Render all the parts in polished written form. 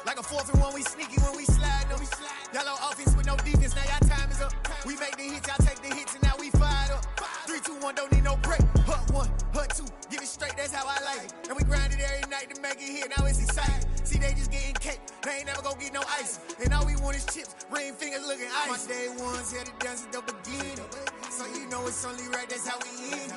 Like a 4th and 1, we sneaky when we slide them. Yellow offense with no defense, now y'all time is up. We make the hits, y'all take the hits, and now we fired up. 3, 2, 1, don't need no break. Hut 1, hut 2, give it straight, that's how I like it. And we grind it every night to make it here, now it's exciting. See, they just getting cake, they ain't never gonna get no ice. And all we want is chips, ring fingers looking ice. My day ones had it done since the beginning. So you know it's only right, that's how we end.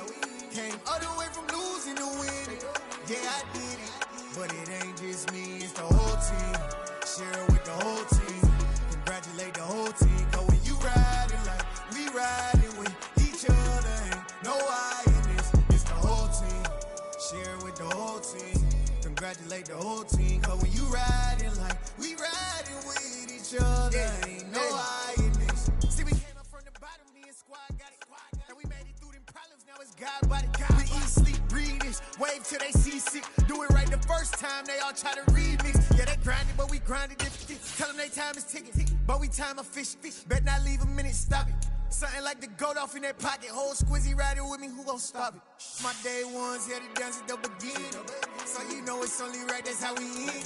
Came all the way from losing to winning. Yeah, I did it, but it ain't just me, it's the whole team. Share it with the whole team. Congratulate the whole team. Cause when you riding like we riding with each other, ain't no I in this, it's the whole team. Share it with the whole team. Congratulate the whole team. Cause when you riding like we riding with each other, ain't no I in this. See, we came up from the bottom, me and squad got it. And we made it through them problems, now it's God body. We eat, sleep, breathe this, wave till they see sick. Do it right the first time, they all try to remix. Yeah, they grinded, but we grinded different. Tell them they time is ticking, but we time a fish. Bet not leave a minute, stop it. Something like the goat off in that pocket. Whole squizzy riding with me, who gon' stop it? My day ones had it done since the beginning. So you know it's only right, that's how we end.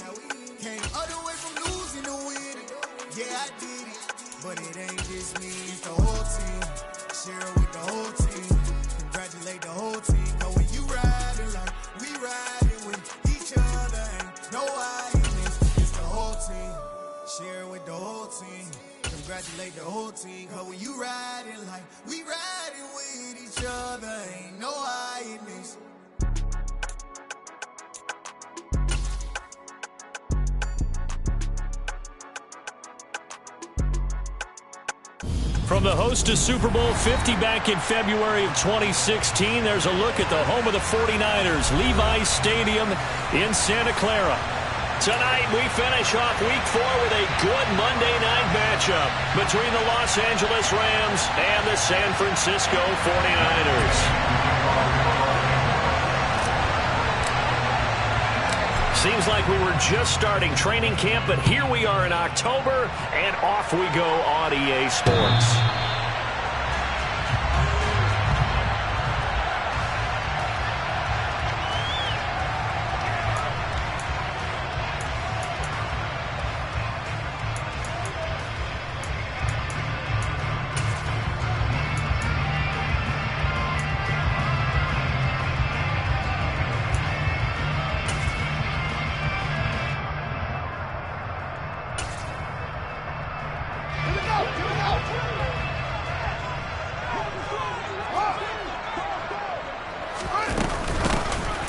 Came all the way from losing to winning. Yeah, I did it, but it ain't just me, it's the whole team. Share it with the whole team. Congratulate the whole team. Cause when you riding like we riding with each other, ain't no I in this, it's the whole team. Share it with the whole team. Congratulate the whole team. Cause when you riding like we riding with each other, ain't no I in this. From the host to Super Bowl 50 back in February of 2016, there's a look at the home of the 49ers, Levi's Stadium in Santa Clara. Tonight, we finish off Week 4 with a good Monday night matchup between the Los Angeles Rams and the San Francisco 49ers. Seems like we were just starting training camp, but here we are in October, and off we go on EA Sports.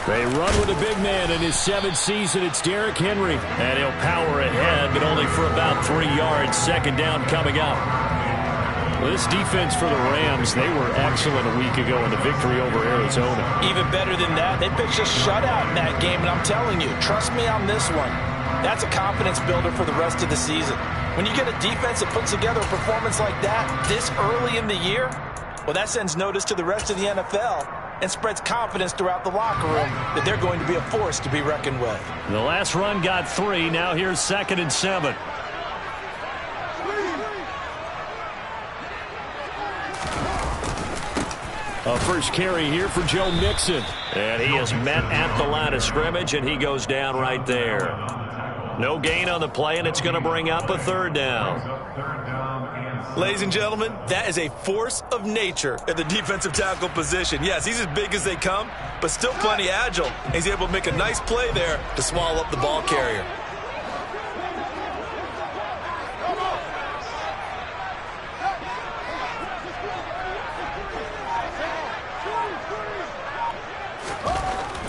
They run with a big man in his 7th season. It's Derrick Henry. And he'll power ahead, but only for about 3 yards. Second down coming up. Well, this defense for the Rams, they were excellent a week ago in the victory over Arizona. Even better than that, they pitched a shutout in that game, and I'm telling you, trust me on this one. That's a confidence builder for the rest of the season. When you get a defense that puts together a performance like that this early in the year, well, that sends notice to the rest of the NFL and spreads confidence throughout the locker room that they're going to be a force to be reckoned with. The last run got 3. Now here's 2nd and 7. A first carry here for Joe Mixon. And he is met at the line of scrimmage, and he goes down right there. No gain on the play, and it's going to bring up a 3rd down. Ladies and gentlemen, that is a force of nature at the defensive tackle position. Yes, he's as big as they come, but still plenty agile. And he's able to make a nice play there to swallow up the ball carrier.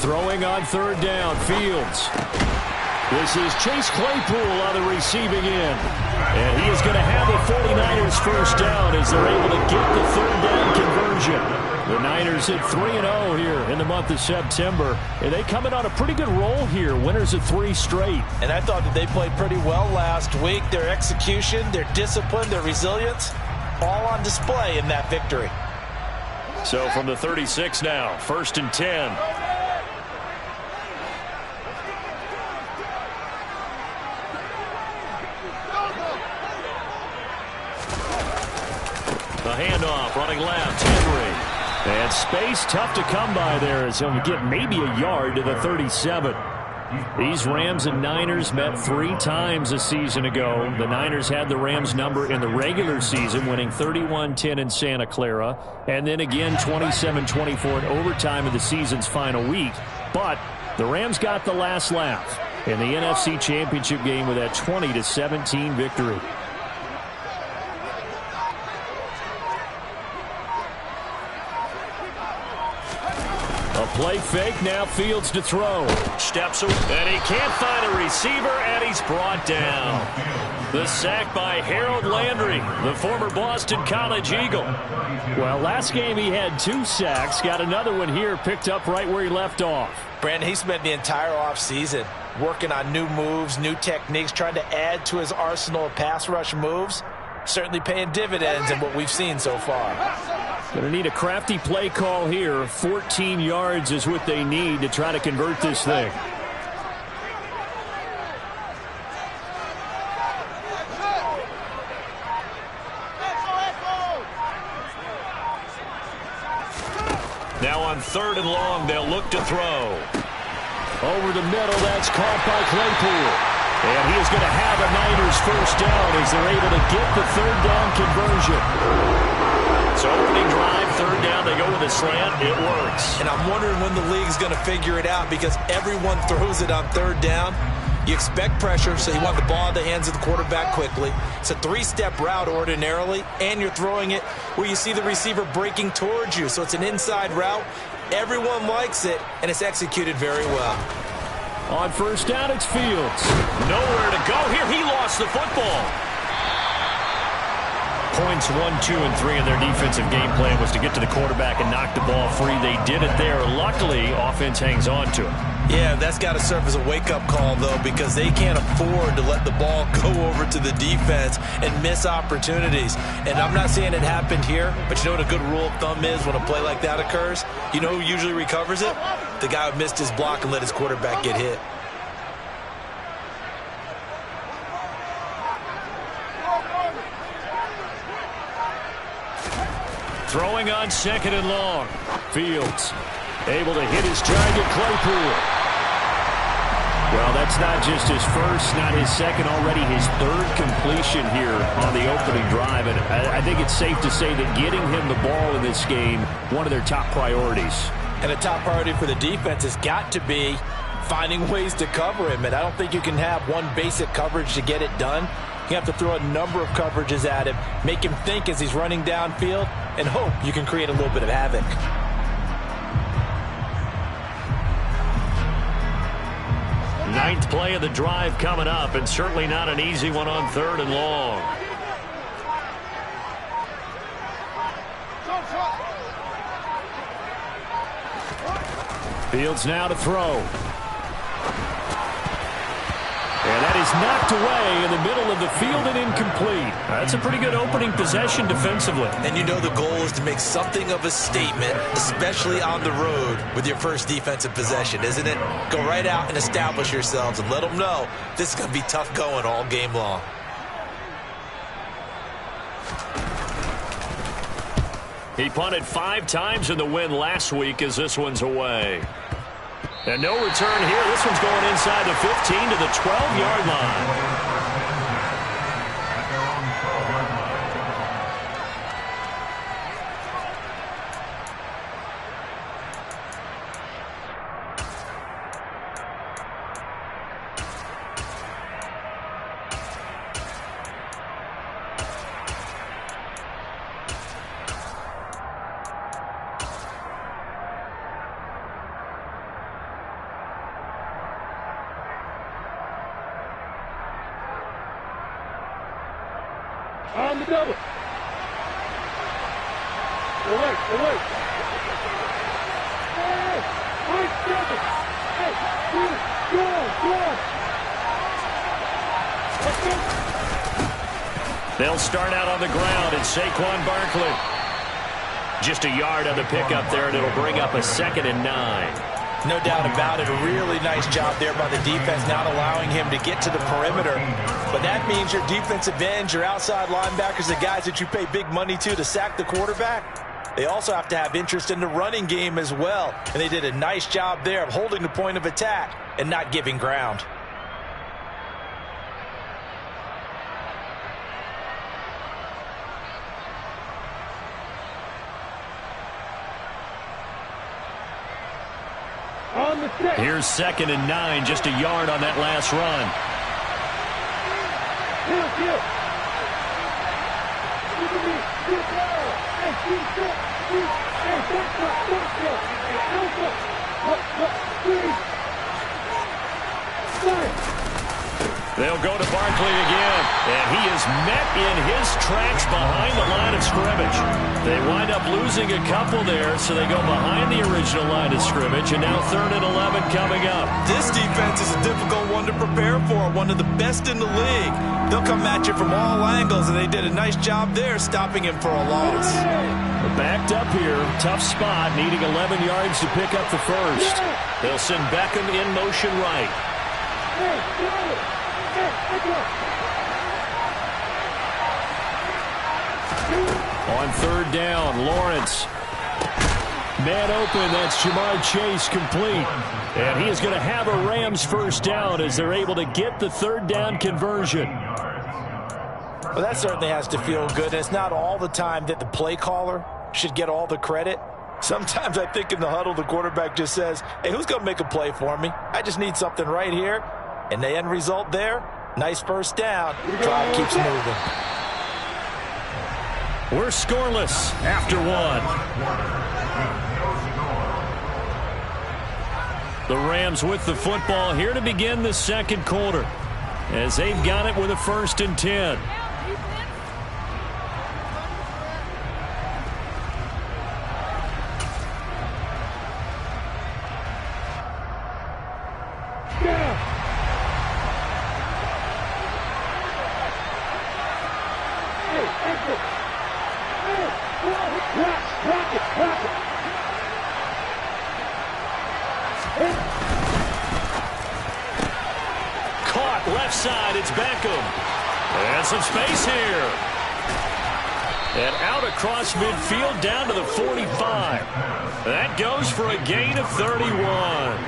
Throwing on 3rd down, Fields. This is Chase Claypool on the receiving end. And he is going to have the 49ers first down as they're able to get the 3rd down conversion. The Niners hit 3-0 here in the month of September. And they come in on a pretty good roll here. Winners of 3 straight. And I thought that they played pretty well last week. Their execution, their discipline, their resilience, all on display in that victory. So from the 36 now, 1st and 10. The handoff, running left, Henry. And space tough to come by there as he'll get maybe a yard to the 37. These Rams and Niners met 3 times a season ago. The Niners had the Rams number in the regular season, winning 31-10 in Santa Clara, and then again 27-24 in overtime in the season's final week. But the Rams got the last laugh in the NFC Championship game with that 20-17 victory. A play fake, now Fields to throw. Steps away, and he can't find a receiver, and he's brought down. The sack by Harold Landry, the former Boston College Eagle. Well, last game he had 2 sacks, got another one here, picked up right where he left off. Brandon, he spent the entire offseason working on new moves, new techniques, trying to add to his arsenal of pass rush moves. Certainly paying dividends in what we've seen so far. Going to need a crafty play call here. 14 yards is what they need to try to convert this thing. Now on 3rd and long, they'll look to throw. Over the middle, that's caught by Claypool. And he is going to have a Niners first down as they're able to get the 3rd down conversion. So opening drive, 3rd down, they go with a slant. It works. And I'm wondering when the league's going to figure it out, because everyone throws it on 3rd down. You expect pressure, so you want the ball in the hands of the quarterback quickly. It's a 3-step route ordinarily, and you're throwing it where you see the receiver breaking towards you. So it's an inside route. Everyone likes it, and it's executed very well. On 1st down, it's Fields. Nowhere to go here. He lost the football. Points 1, 2, and 3 in their defensive game plan was to get to the quarterback and knock the ball free. They did it there. Luckily, offense hangs on to it. Yeah, that's got to serve as a wake-up call, though, because they can't afford to let the ball go over to the defense and miss opportunities. And I'm not saying it happened here, but you know what a good rule of thumb is when a play like that occurs? You know who usually recovers it? The guy who missed his block and let his quarterback get hit. Throwing on 2nd and long. Fields able to hit his target, Claypool. Well, that's not just his first, not his second, already his 3rd completion here on the opening drive. And I think it's safe to say that getting him the ball in this game, one of their top priorities. And a top priority for the defense has got to be finding ways to cover him. And I don't think you can have one basic coverage to get it done. You have to throw a number of coverages at him, make him think as he's running downfield, and hope you can create a little bit of havoc. Ninth play of the drive coming up, and certainly not an easy one on 3rd and long. Fields now to throw. And that is knocked away in the middle of the field and incomplete. That's a pretty good opening possession defensively. And you know the goal is to make something of a statement, especially on the road with your first defensive possession, isn't it? Go right out and establish yourselves and let them know this is going to be tough going all game long. He punted 5 times in the win last week as this one's away. And no return here. This one's going inside the 15 to the 12-yard line. On the double. Alert, alert. Hey, 5 seconds. Hey, go. Let's go. They'll start out on the ground, and Saquon Barkley. Just a yard on the pickup there, and it'll bring up a 2nd and 9. No doubt about it. A really nice job there by the defense, not allowing him to get to the perimeter. But that means your defensive ends, your outside linebackers, the guys that you pay big money to sack the quarterback, They also have to have interest in the running game as well. And they did a nice job there of holding the point of attack and not giving ground. Here's 2nd and 9, just a yard on that last run. They'll go to Barkley again, and he is met in his tracks behind the line of scrimmage. They wind up losing a couple there, so they go behind the original line of scrimmage, and now 3rd and 11 coming up. This defense is a difficult one to prepare for, one of the best in the league. They'll come at you from all angles, and they did a nice job there stopping him for a loss. They're backed up here, tough spot, needing 11 yards to pick up the first. They'll send Beckham in motion right. On 3rd down, Lawrence. Man open, that's Jamar Chase complete. And he is going to have a Rams first down as they're able to get the 3rd down conversion. Well, that certainly has to feel good. It's not all the time that the play caller should get all the credit. Sometimes I think in the huddle, the quarterback just says, hey, who's going to make a play for me? I just need something right here. And the end result there, nice first down. Drive keeps moving. We're scoreless after 1. The Rams with the football here to begin the 2nd quarter, as they've got it with a 1st and 10. Caught left side, it's Beckham. And some space here. And out across midfield down to the 45. That goes for a gain of 31.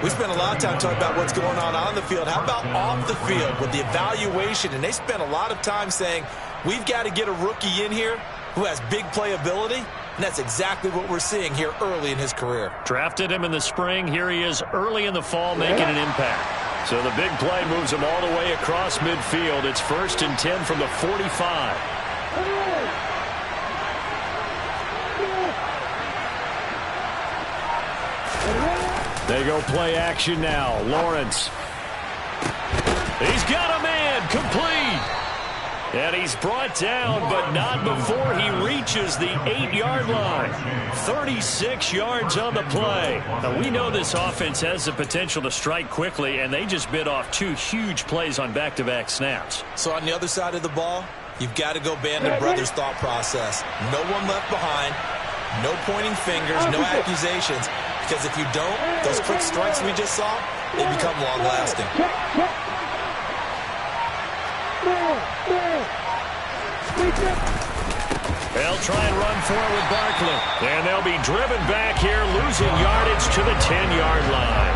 We spent a lot of time talking about what's going on the field. How about off the field with the evaluation? And they spent a lot of time saying, we've got to get a rookie in here who has big playability. And that's exactly what we're seeing here early in his career. Drafted him in the spring. Here he is early in the fall making an impact. So the big play moves him all the way across midfield. It's 1st and 10 from the 45. They go play action now. Lawrence. He's got a man complete. And he's brought down, but not before he reaches the 8-yard line. 36 yards on the play. Now, we know this offense has the potential to strike quickly, and they just bit off 2 huge plays on back-to-back snaps. So on the other side of the ball, you've got to go band of brothers thought process. No one left behind, no pointing fingers, no accusations. Because if you don't, those quick strikes we just saw, they become long-lasting. They'll try and run for it with Barkley. And they'll be driven back here, losing yardage to the 10-yard line.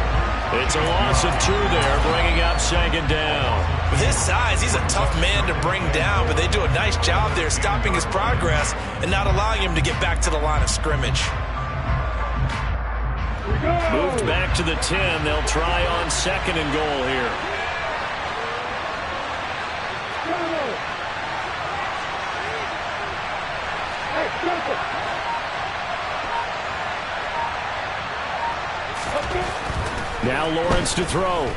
It's a loss of 2 there, bringing up 2nd down. With his size, he's a tough man to bring down, but they do a nice job there stopping his progress and not allowing him to get back to the line of scrimmage. Moved back to the 10. They'll try on 2nd and goal here. Now Lawrence to throw.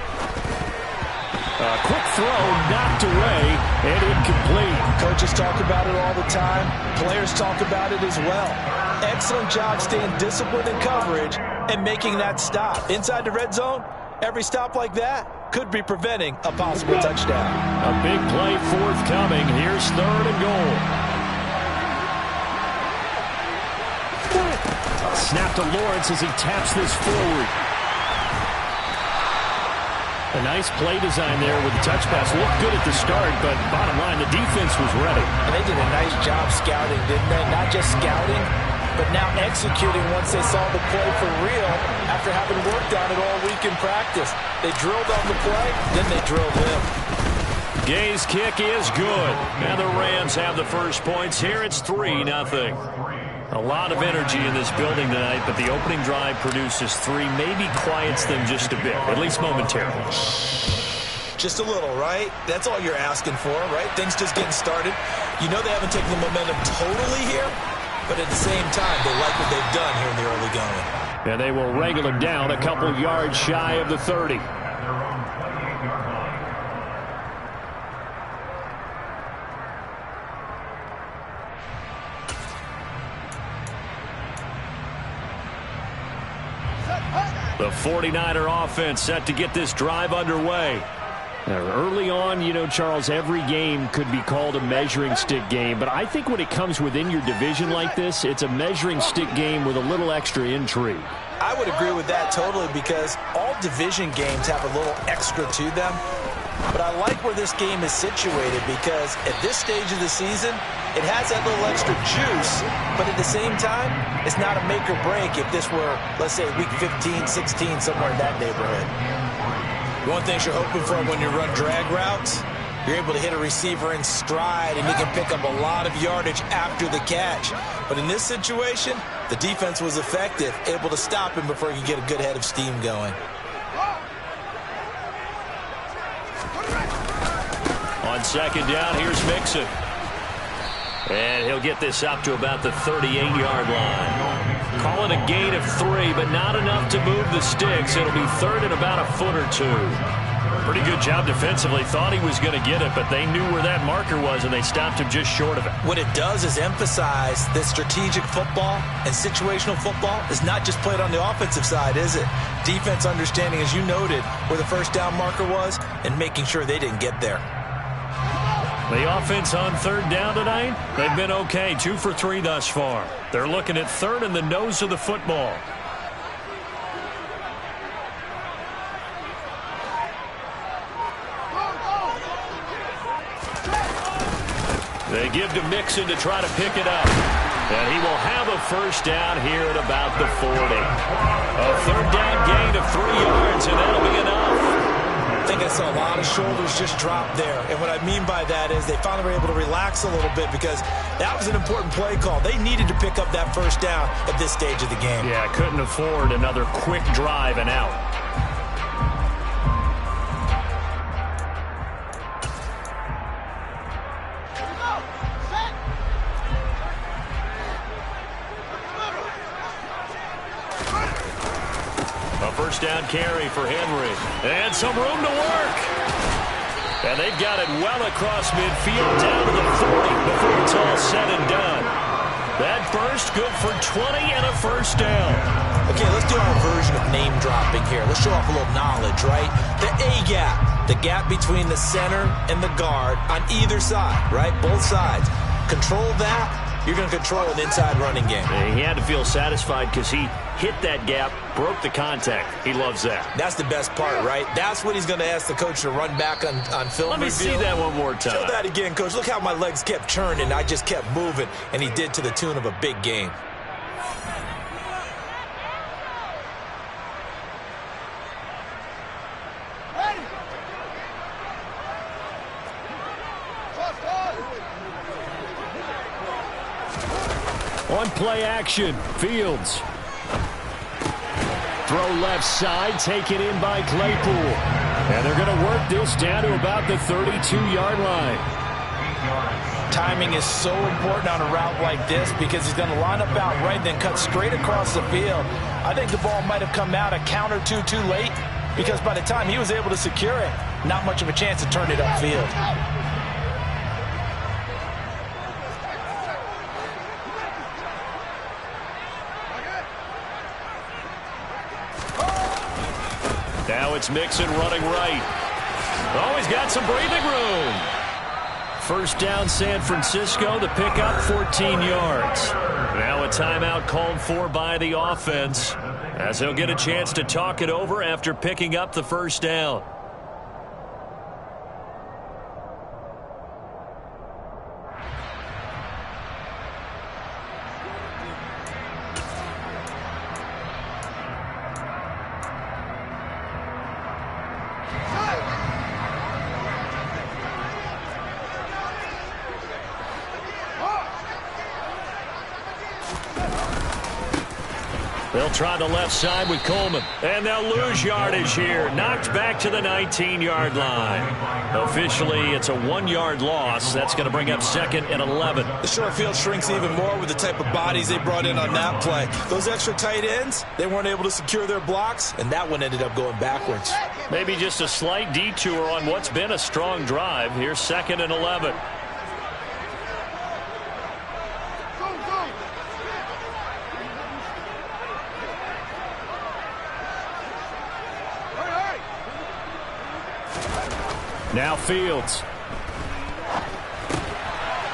A quick throw knocked away and incomplete. Coaches talk about it all the time. Players talk about it as well. Excellent job staying disciplined in coverage and making that stop. Inside the red zone, every stop like that could be preventing a possible touchdown. A big play forthcoming. Here's 3rd and goal. Snap to Lawrence as he taps this forward. A nice play design there with the touch pass. Looked good at the start, but bottom line, the defense was ready. And they did a nice job scouting, didn't they? Not just scouting, but now executing once they saw the play for real after having worked on it all week in practice. They drilled on the play, then they drilled him. Gay's kick is good. And the Rams have the first points here. It's 3-0. A lot of energy in this building tonight, but the opening drive produces 3, maybe quiets them just a bit, at least momentarily. Just a little, right? That's all you're asking for, right? Things just getting started. You know they haven't taken the momentum totally here, but at the same time, they like what they've done here in the early going. And they will wrangle him down a couple yards shy of the 30. The 49er offense set to get this drive underway. Now, early on, you know, Charles, every game could be called a measuring stick game, but I think when it comes within your division like this, it's a measuring stick game with a little extra intrigue. I would agree with that totally because all division games have a little extra to them. But I like where this game is situated because at this stage of the season, it has that little extra juice, but at the same time, it's not a make or break if this were, let's say, week 15, 16, somewhere in that neighborhood. One thing you're hoping for when you run drag routes, you're able to hit a receiver in stride and he can pick up a lot of yardage after the catch. But in this situation, the defense was effective, able to stop him before he could get a good head of steam going. On second down, here's Mixon. And he'll get this up to about the 38-yard line. Call it a gain of 3, but not enough to move the sticks. It'll be third and about a foot or 2. Pretty good job defensively. Thought he was going to get it, but they knew where that marker was, and they stopped him just short of it. What it does is emphasize that strategic football and situational football is not just played on the offensive side, is it? Defense understanding, as you noted, where the first down marker was and making sure they didn't get there. The offense on third down tonight, they've been okay, 2 for 3 thus far. They're looking at third and the nose of the football. They give to Mixon to try to pick it up. And he will have a first down here at about the 40. A third down gain of 3 yards, and that'll be enough. I think I saw a lot of shoulders just drop there. And what I mean by that is they finally were able to relax a little bit because that was an important play call. They needed to pick up that first down at this stage of the game. Yeah, couldn't afford another quick drive and out. A first down carry for Henry. And some room to work. And they've got it well across midfield down to the 40 before it's all said and done. That burst good for 20 and a first down. Okay, let's do our version of name dropping here. Let's show off a little knowledge, right? The A-gap, the gap between the center and the guard on either side, right? Both sides. Control that. You're going to control an inside running game. And he had to feel satisfied because he hit that gap, broke the contact. He loves that. That's the best part, right? That's what he's going to ask the coach to run back on film. Let me see that one more time. Show that again, coach. Look how my legs kept churning. I just kept moving, and he did to the tune of a big game. On play action, Fields. Throw left side, taken in by Claypool. And they're going to work this down to about the 32-yard line. Timing is so important on a route like this because he's going to line up out right, then cut straight across the field. I think the ball might have come out a count or two too late because by the time he was able to secure it, not much of a chance to turn it upfield. Now it's Mixon running right. Oh, he's got some breathing room. First down, San Francisco. The pickup, 14 yards. Now a timeout called for by the offense as he'll get a chance to talk it over after picking up the first down. They'll try the left side with Coleman. And they'll lose yardage here. Knocked back to the 19-yard line. Officially, it's a 1-yard loss. That's going to bring up 2nd and 11. The short field shrinks even more with the type of bodies they brought in on that play. Those extra tight ends, they weren't able to secure their blocks, and that one ended up going backwards. Maybe just a slight detour on what's been a strong drive. Here's 2nd and 11. Now Fields.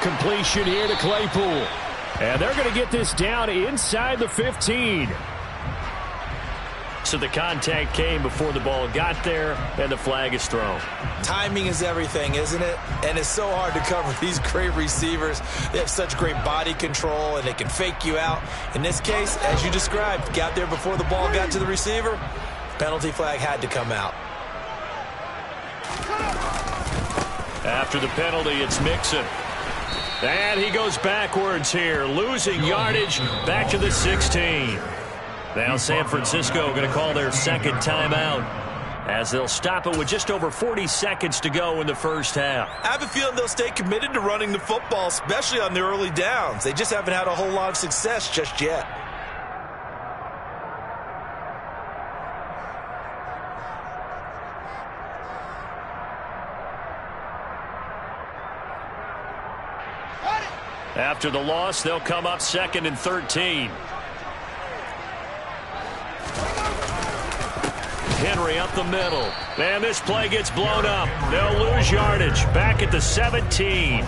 Completion here to Claypool. And they're going to get this down inside the 15. So the contact came before the ball got there, and the flag is thrown. Timing is everything, isn't it? And it's so hard to cover these great receivers. They have such great body control, and they can fake you out. In this case, as you described, got there before the ball got to the receiver. Penalty flag had to come out. After the penalty, it's Mixon. And he goes backwards here, losing yardage back to the 16. Now San Francisco going to call their 2nd timeout as they'll stop it with just over 40 seconds to go in the first half. I have a feeling they'll stay committed to running the football, especially on the early downs. They just haven't had a whole lot of success just yet. After the loss, they'll come up 2nd and 13. Henry up the middle. And this play gets blown up. They'll lose yardage. Back at the 17.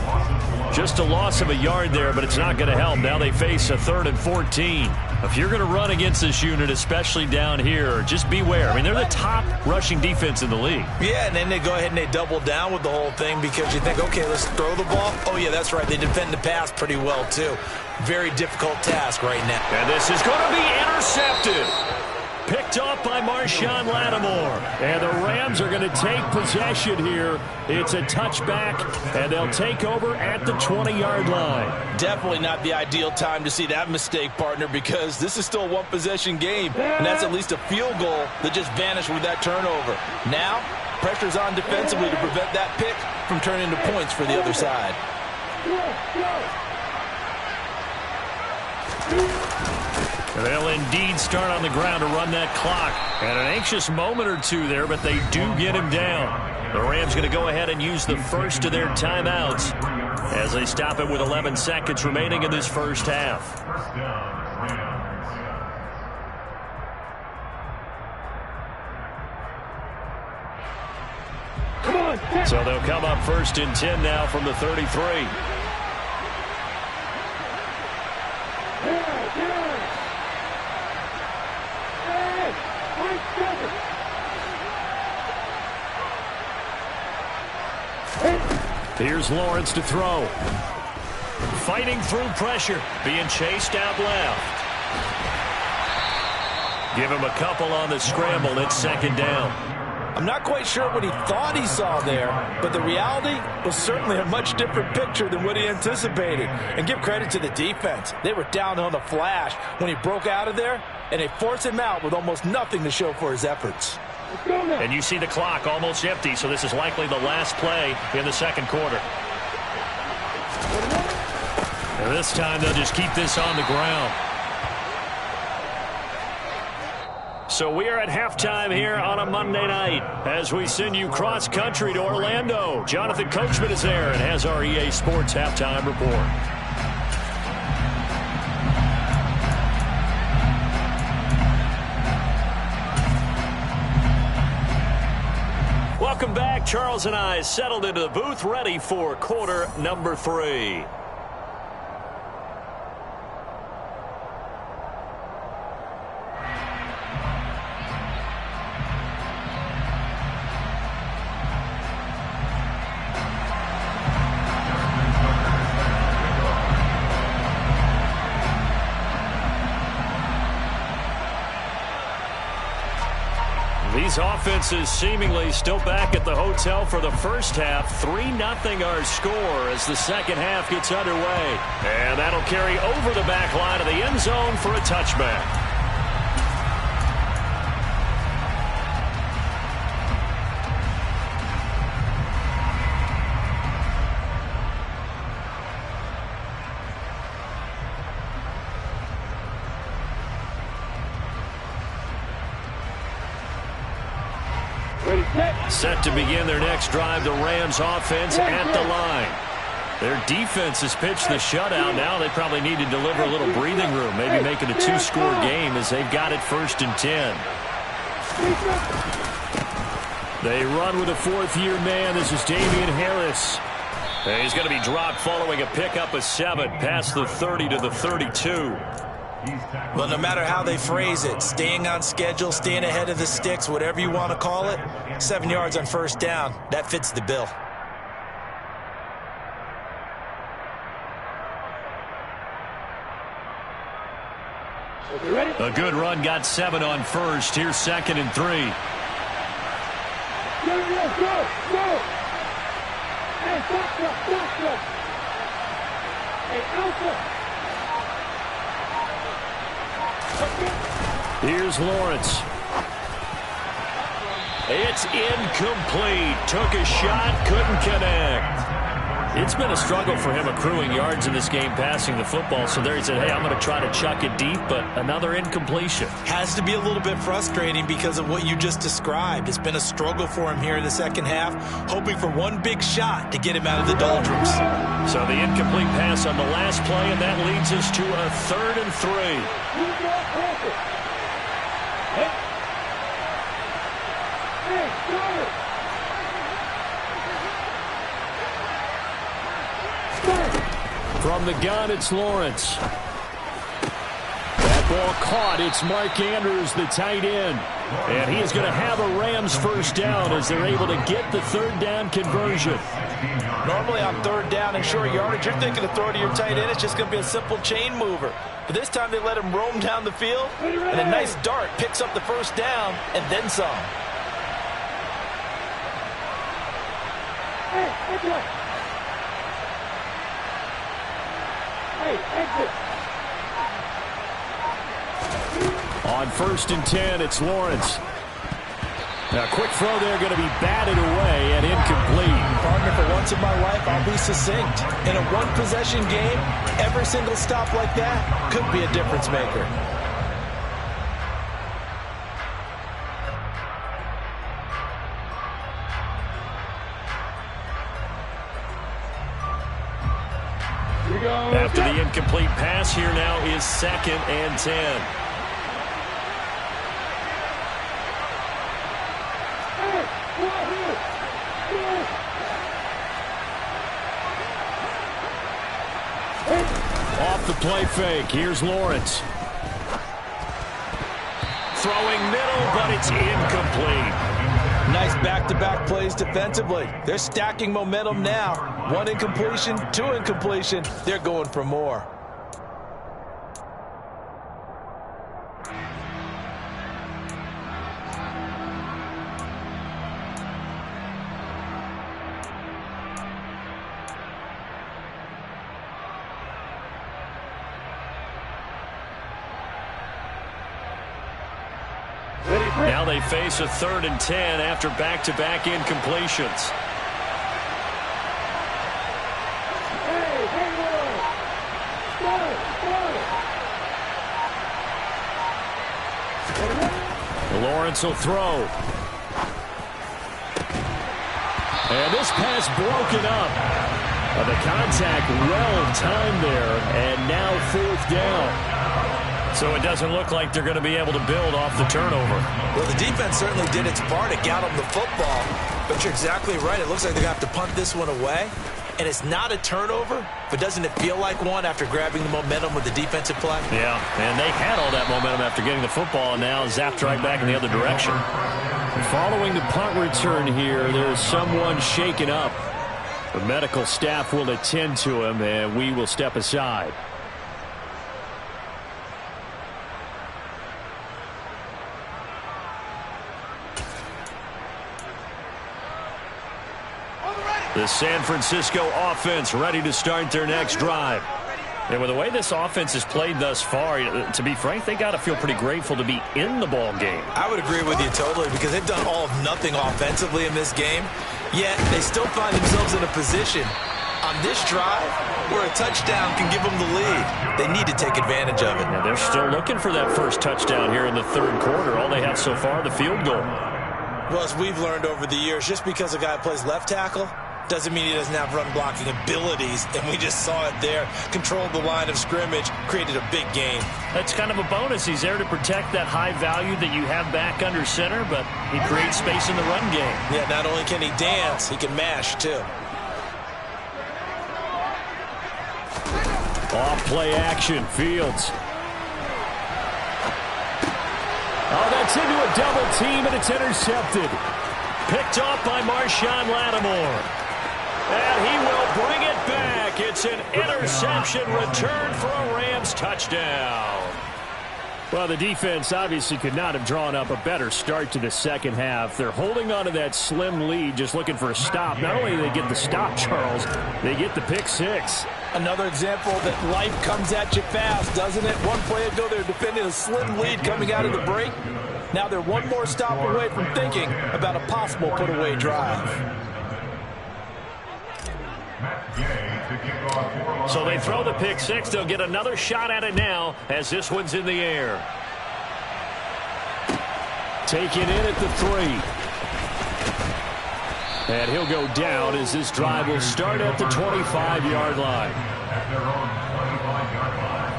Just a loss of a yard there, but it's not going to help. Now they face a 3rd and 14. If you're going to run against this unit, especially down here, just beware. I mean, they're the top rushing defense in the league. Yeah, and then they go ahead and they double down with the whole thing because you think, okay, let's throw the ball. Oh, yeah, that's right. They defend the pass pretty well, too. Very difficult task right now. And this is going to be intercepted. Picked off by Marshawn Lattimore. And the Rams are going to take possession here. It's a touchback, and they'll take over at the 20-yard line. Definitely not the ideal time to see that mistake, partner, because this is still a one-possession game, and that's at least a field goal that just vanished with that turnover. Now, pressure's on defensively to prevent that pick from turning into points for the other side. They'll indeed start on the ground to run that clock. And an anxious moment or two there, but they do get him down. The Rams going to go ahead and use the first of their timeouts as they stop it with 11 seconds remaining in this first half. So they'll come up 1st and 10 now from the 33. Here's Lawrence to throw. Fighting through pressure. Being chased out left. Give him a couple on the scramble. It's 2nd down. I'm not quite sure what he thought he saw there, but the reality was certainly a much different picture than what he anticipated. And give credit to the defense. They were down on the flash when he broke out of there, and they forced him out with almost nothing to show for his efforts. And you see the clock almost empty, so this is likely the last play in the 2nd quarter. And this time they'll just keep this on the ground. So we are at halftime here on a Monday night as we send you cross-country to Orlando. Jonathan Coachman is there and has our EA Sports halftime report. Welcome back. Charles and I settled into the booth, ready for quarter number 3. These offenses seemingly still back at the hotel for the first half. 3-0 our score as the second half gets underway. And that'll carry over the back line of the end zone for a touchback. Ready, set. Set to begin their next drive, the Rams offense at the line. Their defense has pitched the shutout. Now they probably need to deliver a little breathing room, maybe make it a 2-score game as they've got it 1st and 10. They run with a 4th-year man. This is Damian Harris. And he's going to be dropped following a pickup of 7 past the 30 to the 32. Well, no matter how they phrase it, staying on schedule, staying ahead of the sticks, whatever you want to call it, 7 yards on 1st down, that fits the bill. A good run, got 7 on 1st. Here's 2nd and 3. Go, go. Hey, stop. Hey, Alpha. Here's Lawrence. It's incomplete. Took a shot, couldn't connect. It's been a struggle for him accruing yards in this game passing the football. So there he said, hey, I'm going to try to chuck it deep, but another incompletion. Has to be a little bit frustrating because of what you just described. It's been a struggle for him here in the 2nd half, hoping for one big shot to get him out of the doldrums. So the incomplete pass on the last play, and that leads us to a 3rd and 3. From the gun, it's Lawrence. That ball caught. It's Mark Andrews, the tight end. And he is going to have a Rams 1st down as they're able to get the 3rd down conversion. Normally on 3rd down and short yardage, you're thinking to throw to your tight end. It's just going to be a simple chain mover. But this time they let him roam down the field, and a nice dart picks up the 1st down and then some. On 1st and 10, it's Lawrence. Now, a quick throw there, going to be batted away and incomplete. Partner, for once in my life, I'll be succinct. In a one-possession game, every single stop like that could be a difference maker. After the incomplete pass, here now is 2nd and 10. Off the play fake, here's Lawrence. Throwing middle, but it's incomplete. Nice back-to-back plays defensively. They're stacking momentum now. 1 incompletion, 2 incompletion. They're going for more. Now they face a 3rd and 10 after back-to-back incompletions. Lawrence will throw. And this pass broken up. The contact well timed there, and now 4th down. So it doesn't look like they're going to be able to build off the turnover. Well, the defense certainly did its part. It got them the football. But you're exactly right. It looks like they're going to have to punt this one away. And it's not a turnover, but doesn't it feel like one after grabbing the momentum with the defensive play? Yeah, and they had all that momentum after getting the football, and now zapped right back in the other direction. Following the punt return here, there's someone shaken up. The medical staff will attend to him, and we will step aside. The San Francisco offense ready to start their next drive. And with the way this offense has played thus far, to be frank, they got to feel pretty grateful to be in the ball game. I would agree with you totally because they've done all of nothing offensively in this game, yet they still find themselves in a position on this drive where a touchdown can give them the lead. They need to take advantage of it. Yeah, they're still looking for that first touchdown here in the 3rd quarter. All they have so far, the field goal. Well, as we've learned over the years, just because a guy plays left tackle doesn't mean he doesn't have run blocking abilities, and we just saw it there. Controlled the line of scrimmage, created a big gain. That's kind of a bonus. He's there to protect that high value that you have back under center, but he creates space in the run game. Yeah, not only can he dance, he can mash, too. Off play action, Fields. Oh, that's into a double team, and it's intercepted. Picked off by Marshawn Lattimore. And he will bring it back. It's an interception return for a Rams touchdown. Well, the defense obviously could not have drawn up a better start to the second half. They're holding on to that slim lead, just looking for a stop. Not only do they get the stop, Charles, they get the pick six. Another example that life comes at you fast, doesn't it? One play ago, they're defending a slim lead coming out of the break. Now they're one more stop away from thinking about a possible put-away drive. So they throw the pick six. They'll get another shot at it now as this one's in the air. Taken in at the 3. And he'll go down as this drive will start at the 25-yard line. At their own 25-yard line.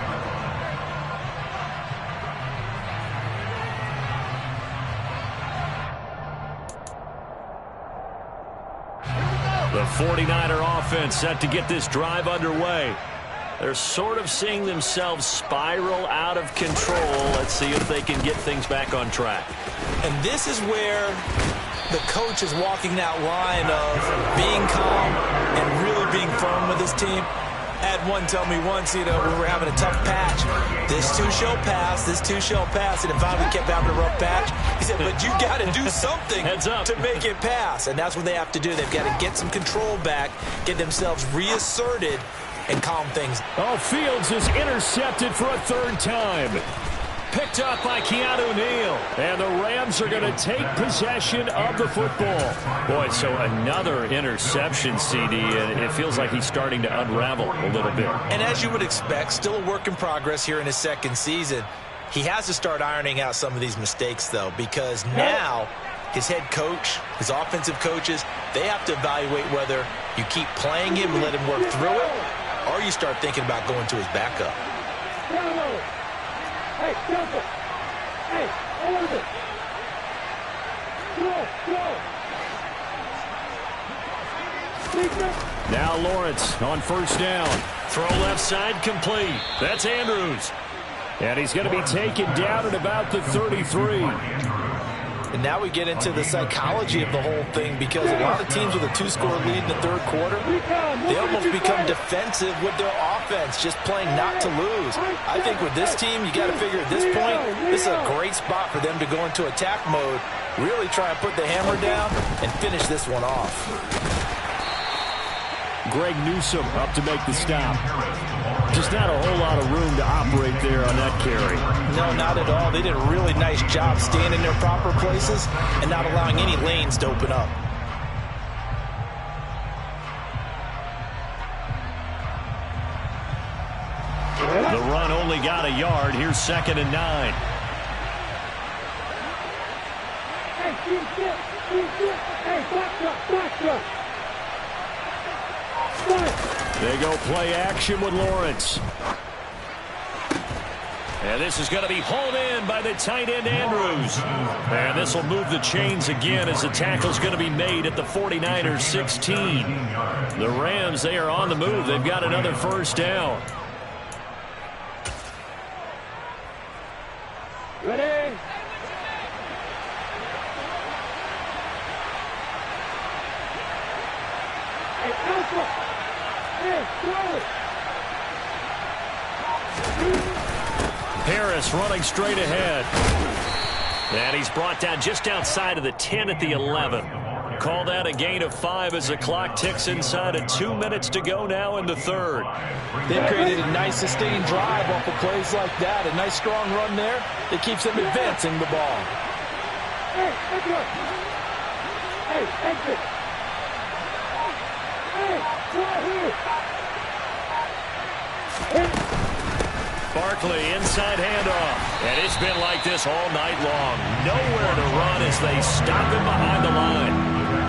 The 49er offense set to get this drive underway. They're sort of seeing themselves spiral out of control. Let's see if they can get things back on track. And this is where the coach is walking that line of being calm and really being firm with his team. I had one tell me once, we were having a tough patch. This too shall pass, this too shall pass. And it finally kept having a rough patch. He said, but you got to do something to make it pass. And that's what they have to do. They've got to get some control back, get themselves reasserted, and calm things. Oh, Fields is intercepted for a third time. Picked up by Keanu Neal. And the Rams are going to take possession of the football. Boy, so another interception, CD, and it feels like he's starting to unravel a little bit. And as you would expect, still a work in progress here in his second season. He has to start ironing out some of these mistakes, though, because now his head coach, his offensive coaches, they have to evaluate whether you keep playing him and let him work through it, or you start thinking about going to his backup. Hey, Delta! Hey, order! Go! Now Lawrence on first down. Throw left side complete. That's Andrews. And he's going to be taken down at about the 33. And now we get into the psychology of the whole thing, because a lot of teams with a 2-score lead in the third quarter, they almost become defensive with their offense, just playing not to lose. I think with this team, you got to figure at this point, this is a great spot for them to go into attack mode, really try and put the hammer down and finish this one off. Greg Newsome up to make the stop. Just not a whole lot of room to operate there on that carry. No, not at all. They did a really nice job staying in their proper places and not allowing any lanes to open up. The run only got a yard. Here's 2nd and 9. They go play action with Lawrence. And this is going to be hauled in by the tight end Andrews. And this will move the chains again as the tackle's going to be made at the 49ers 16. The Rams, they are on the move. They've got another first down. Ready? Hey, Alpha! Hey, throw it! Harris running straight ahead. And he's brought down just outside of the 10 at the 11. Call that a gain of 5 as the clock ticks inside of 2 minutes to go now in the third. They created a nice sustained drive off of plays like that. A nice strong run there. It keeps them advancing the ball. Hey, exit! Hey, exit! Hey, right here! Barkley, inside handoff. And it's been like this all night long. Nowhere to run as they stop him behind the line.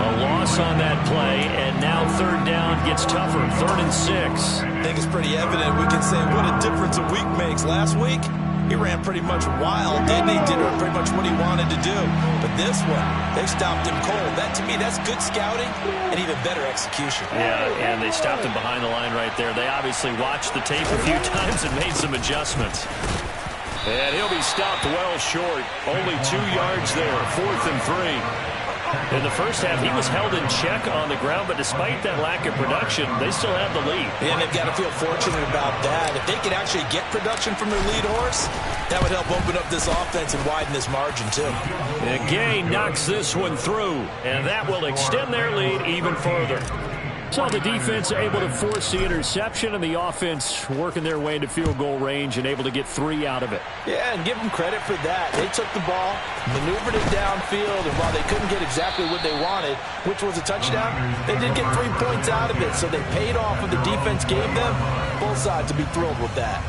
A loss on that play, and now third down gets tougher. 3rd and 6. I think it's pretty evident. We can say what a difference a week makes. Last week, he ran pretty much wild, didn't he? Did pretty much what he wanted to do. But this one, they stopped him cold. That, to me, that's good scouting and even better execution. Yeah, and they stopped him behind the line right there. They obviously watched the tape a few times and made some adjustments. And he'll be stopped well short. Only 2 yards there, 4th and 3. In the first half, he was held in check on the ground, but despite that lack of production, they still have the lead. Yeah, and they've got to feel fortunate about that. If they could actually get production from their lead horse, that would help open up this offense and widen this margin, too. And Gay knocks this one through, and that will extend their lead even further. So the defense able to force the interception, and the offense working their way into field goal range and able to get 3 out of it. Yeah, and give them credit for that. They took the ball, maneuvered it downfield, and while they couldn't get exactly what they wanted, which was a touchdown, they did get 3 points out of it. So they paid off what the defense gave them. Both sides to be thrilled with that.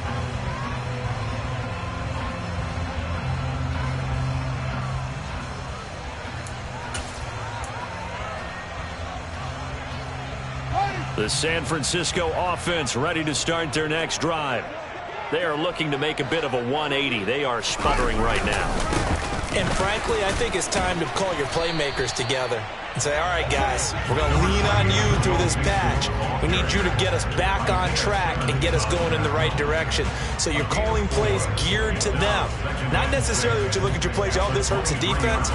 The San Francisco offense ready to start their next drive. They are looking to make a bit of a 180. They are sputtering right now. And frankly, I think it's time to call your playmakers together and say, all right, guys, we're going to lean on you through this patch. We need you to get us back on track and get us going in the right direction. So you're calling plays geared to them. Not necessarily that you look at your plays, oh, this hurts the defense.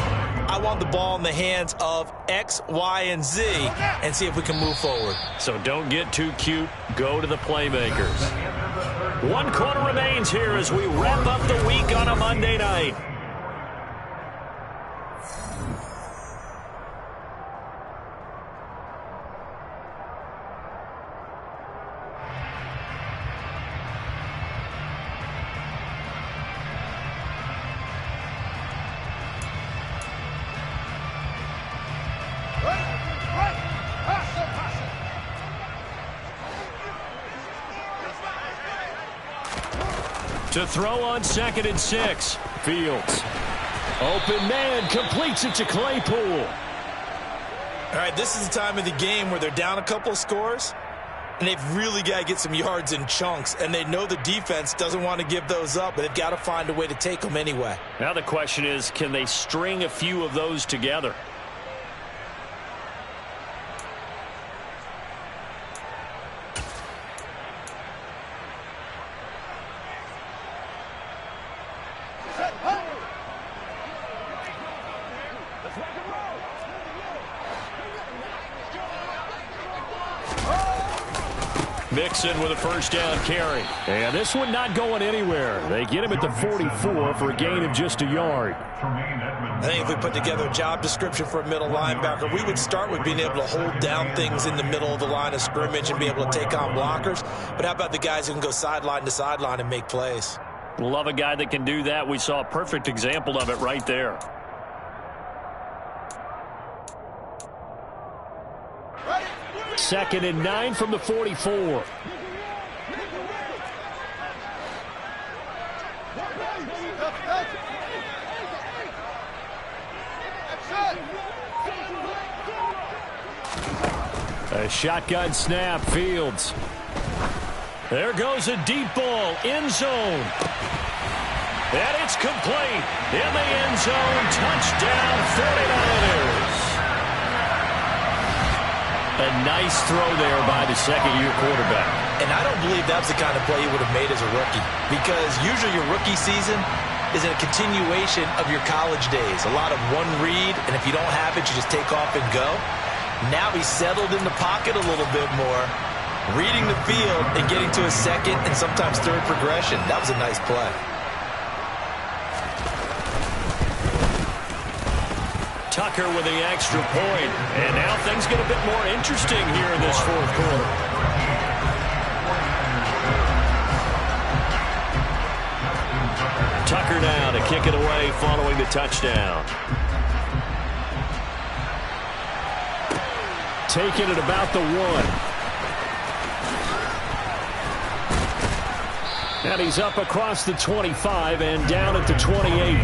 I want the ball in the hands of X, Y, and Z and see if we can move forward. So don't get too cute. Go to the playmakers. 1 quarter remains here as we wrap up the week on a Monday night. To throw on 2nd and 6. Fields. Open man, completes it to Claypool. All right, this is the time of the game where they're down a couple of scores, and they've really got to get some yards in chunks, and they know the defense doesn't want to give those up, but they've got to find a way to take them anyway. Now the question is, can they string a few of those together? Mixon with a 1st down carry. And this one not going anywhere. They get him at the 44 for a gain of just a yard. I think if we put together a job description for a middle linebacker, we would start with being able to hold down things in the middle of the line of scrimmage and be able to take on blockers. But how about the guys who can go sideline to sideline and make plays? Love a guy that can do that. We saw a perfect example of it right there. Second and 9 from the 44. A shotgun snap, Fields. There goes a deep ball, end zone. And it's complete. In the end zone, touchdown 49ers. A nice throw there by the second-year quarterback. And I don't believe that's the kind of play he would have made as a rookie, because usually your rookie season is a continuation of your college days. A lot of one read, and if you don't have it, you just take off and go. Now he's settled in the pocket a little bit more, reading the field and getting to a second and sometimes third progression. That was a nice play. Tucker with the extra point. And now things get a bit more interesting here in this 4th quarter. Tucker now to kick it away following the touchdown. Taken at about the 1. And he's up across the 25 and down at the 28.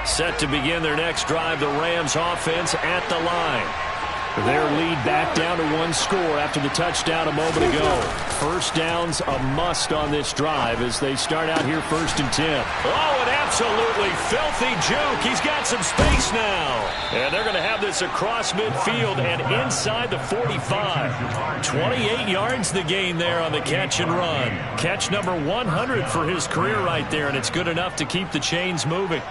Set to begin their next drive, the Rams offense at the line. Their lead back down to one score after the touchdown a moment ago. First down's a must on this drive as they start out here 1st and 10. Oh, an absolutely filthy juke. He's got some space now. And they're going to have this across midfield and inside the 45. 28 yards the gain there on the catch and run. Catch number 100 for his career right there, and it's good enough to keep the chains moving.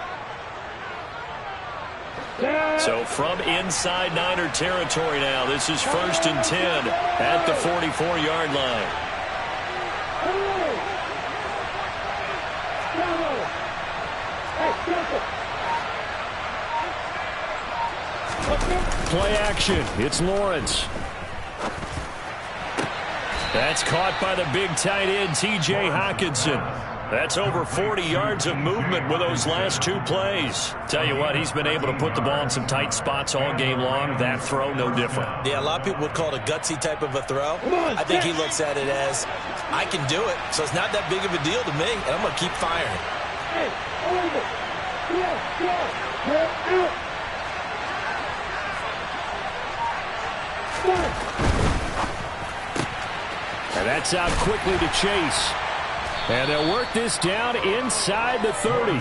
So from inside Niner territory now, this is 1st and 10 at the 44-yard line. Play action. It's Lawrence. That's caught by the big tight end, T.J. Hockenson. That's over 40 yards of movement with those last two plays. Tell you what, he's been able to put the ball in some tight spots all game long. That throw, no different. Yeah, a lot of people would call it a gutsy type of a throw. I think he looks at it as, I can do it, so it's not that big of a deal to me, and I'm going to keep firing. And that's out quickly to Chase. And they'll work this down inside the 30.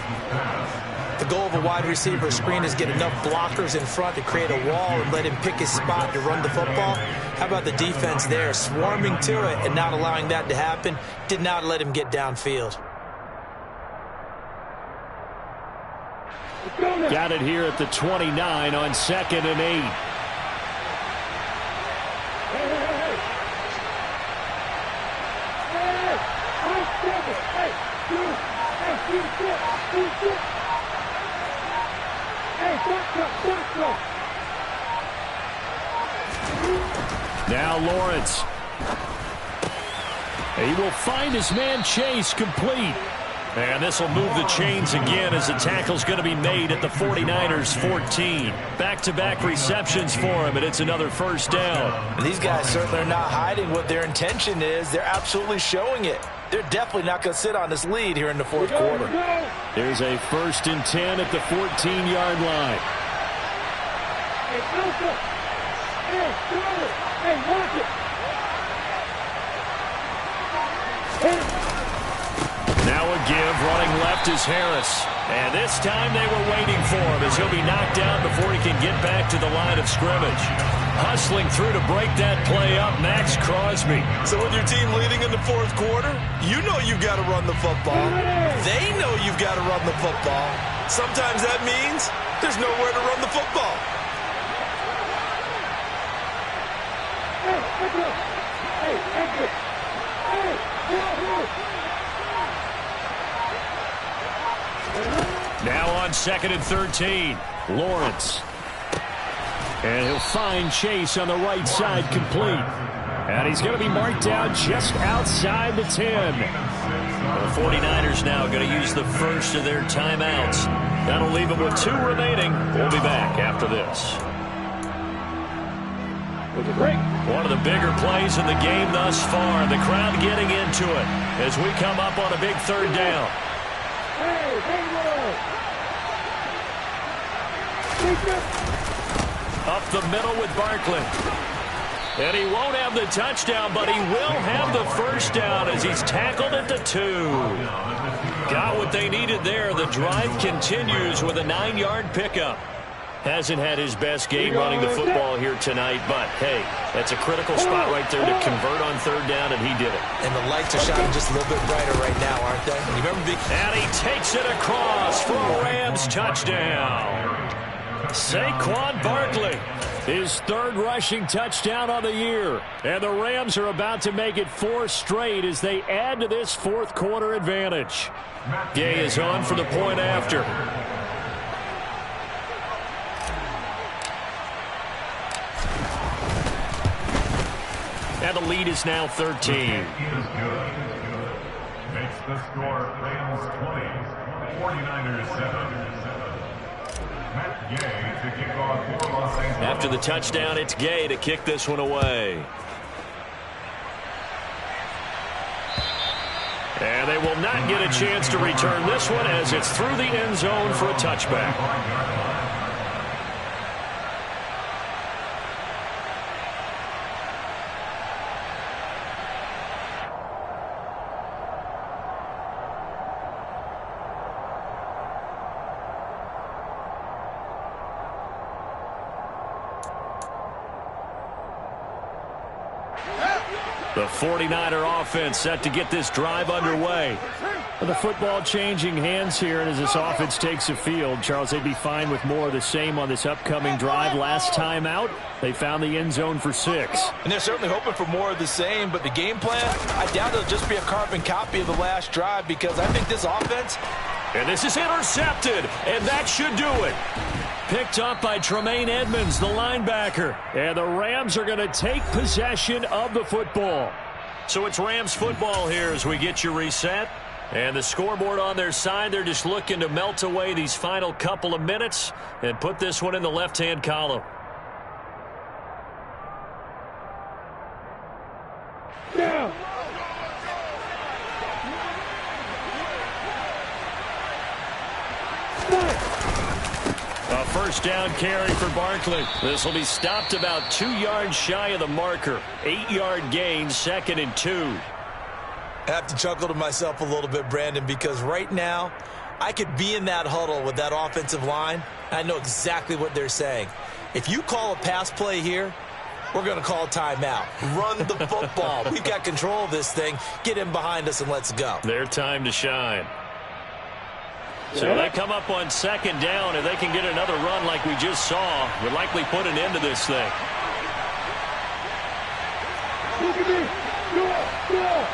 The goal of a wide receiver screen is get enough blockers in front to create a wall and let him pick his spot to run the football. How about the defense there, swarming to it and not allowing that to happen? Did not let him get downfield. Got it here at the 29 on 2nd and 8. Now Lawrence. He will find his man Chase complete. And this will move the chains again as the tackle's going to be made at the 49ers 14. Back-to-back receptions for him, and it's another first down. These guys certainly are not hiding what their intention is. They're absolutely showing it. They're definitely not going to sit on this lead here in the fourth quarter. There's a 1st and 10 at the 14-yard line. Now a give, running left is Harris. And this time they were waiting for him as he'll be knocked out before he can get back to the line of scrimmage. Hustling through to break that play up, Max Crosby. So with your team leading in the fourth quarter, you know you've got to run the football. They know you've got to run the football. Sometimes that means there's nowhere to run the football. Now on 2nd and 13, Lawrence. And he'll find Chase on the right side complete. And he's going to be marked down just outside the 10. The 49ers now going to use the first of their timeouts. That'll leave them with 2 remaining. We'll be back after this. One of the bigger plays in the game thus far. The crowd getting into it as we come up on a big 3rd down. Up the middle with Barkley. And he won't have the touchdown, but he will have the first down as he's tackled at the 2. Got what they needed there. The drive continues with a 9-yard pickup. Hasn't had his best game running the football here tonight, but, hey, that's a critical spot right there to convert on 3rd down, and he did it. And the lights are shining just a little bit brighter right now, aren't they? You remember and he takes it across for a Rams touchdown. Saquon Barkley, his 3rd rushing touchdown on the year. And the Rams are about to make it 4 straight as they add to this fourth quarter advantage. Gay is on for the point after. And the lead is now 13. Makes the score Rams 20, 49ers 7. Matt Gay to kick off for Los Angeles. After the touchdown, it's Gay to kick this one away. And they will not get a chance to return this one as it's through the end zone for a touchback. The 49er offense set to get this drive underway. The football changing hands here, and as this offense takes the field, Charles, they'd be fine with more of the same on this upcoming drive. Last time out, they found the end zone for 6. And they're certainly hoping for more of the same, but the game plan, I doubt it'll just be a carbon copy of the last drive, because I think this offense... And this is intercepted, and that should do it. Picked up by Tremaine Edmonds, the linebacker. And the Rams are going to take possession of the football. So it's Rams football here as we get you reset. And the scoreboard on their side, they're just looking to melt away these final couple of minutes and put this one in the left-hand column. Down. A first down carry for Barkley. This will be stopped about 2 yards shy of the marker. 8-yard gain, 2nd and 2. I have to chuckle to myself a little bit, Brandon, because right now I could be in that huddle with that offensive line. I know exactly what they're saying. If you call a pass play here, we're going to call a timeout. Run the football. We've got control of this thing. Get in behind us and let's go. Their time to shine. So they come up on 2nd down, and they can get another run like we just saw. Would likely put an end to this thing. Look at me. Go.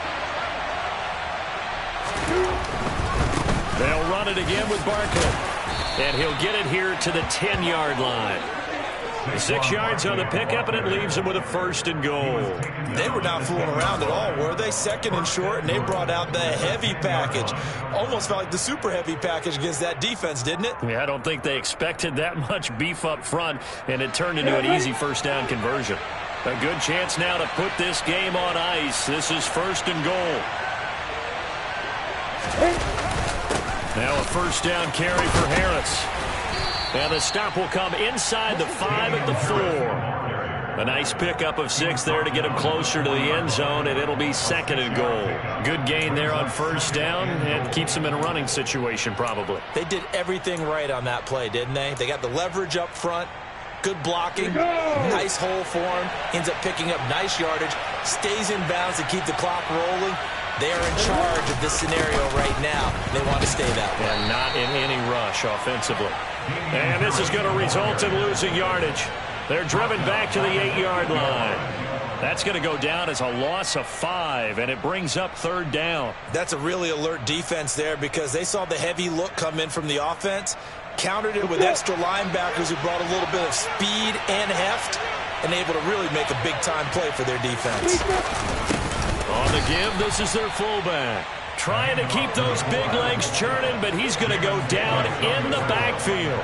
They'll run it again with Barkley. And he'll get it here to the 10-yard line. 6 yards on the pickup, and it leaves him with a 1st and goal. They were not fooling around at all, were they? 2nd and short, and they brought out the heavy package. Almost felt like the super heavy package against that defense, didn't it? Yeah, I don't think they expected that much beef up front, and it turned into an easy first down conversion. A good chance now to put this game on ice. This is 1st and goal. Now a first down carry for Harris. And the stop will come inside the 5 at the 4. A nice pickup of 6 there to get him closer to the end zone, and it'll be 2nd and goal. Good gain there on first down, and keeps him in a running situation probably. They did everything right on that play, didn't they? They got the leverage up front, good blocking, nice hole for him, ends up picking up nice yardage, stays in bounds to keep the clock rolling. They are in charge of this scenario right now. They want to stay that way. And not in any rush offensively. And this is going to result in losing yardage. They're driven back to the 8-yard line. That's going to go down as a loss of 5, and it brings up 3rd down. That's a really alert defense there because they saw the heavy look come in from the offense, countered it with extra linebackers who brought a little bit of speed and heft, and able to really make a big-time play for their defense. On the give, this is their fullback. Trying to keep those big legs churning, but he's going to go down in the backfield.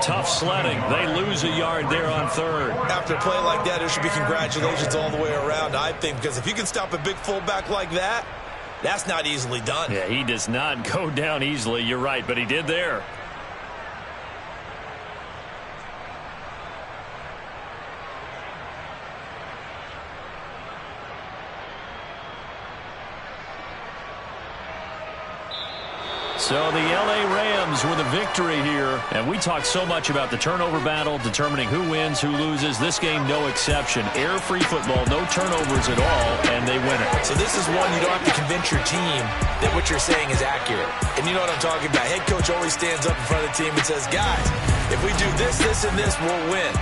Tough sledding. They lose a yard there on 3rd. After a play like that, there should be congratulations all the way around, I think, because if you can stop a big fullback like that, that's not easily done. Yeah, he does not go down easily. You're right, but he did there. So the L.A. Rams with a victory here. And we talked so much about the turnover battle, determining who wins, who loses. This game, no exception. Air-free football, no turnovers at all, and they win it. So this is one you don't have to convince your team that what you're saying is accurate. And you know what I'm talking about. Head coach always stands up in front of the team and says, guys, if we do this, this, and this, we'll win.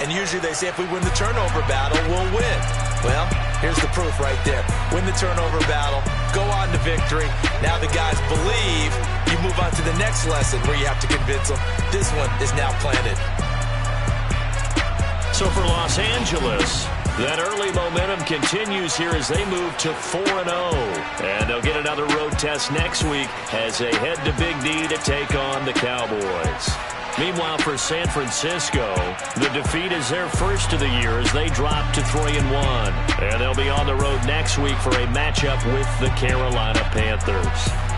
And usually they say if we win the turnover battle, we'll win. Well, here's the proof right there. Win the turnover battle, go on to victory. Now the guys believe. You move on to the next lesson where you have to convince them. This one is now planted. So for Los Angeles, That early momentum continues here as they move to 4-0. And they'll get another road test next week as they head to Big D to take on the Cowboys. Meanwhile, for San Francisco, the defeat is their first of the year as they drop to 3-1. And they'll be on the road next week for a matchup with the Carolina Panthers.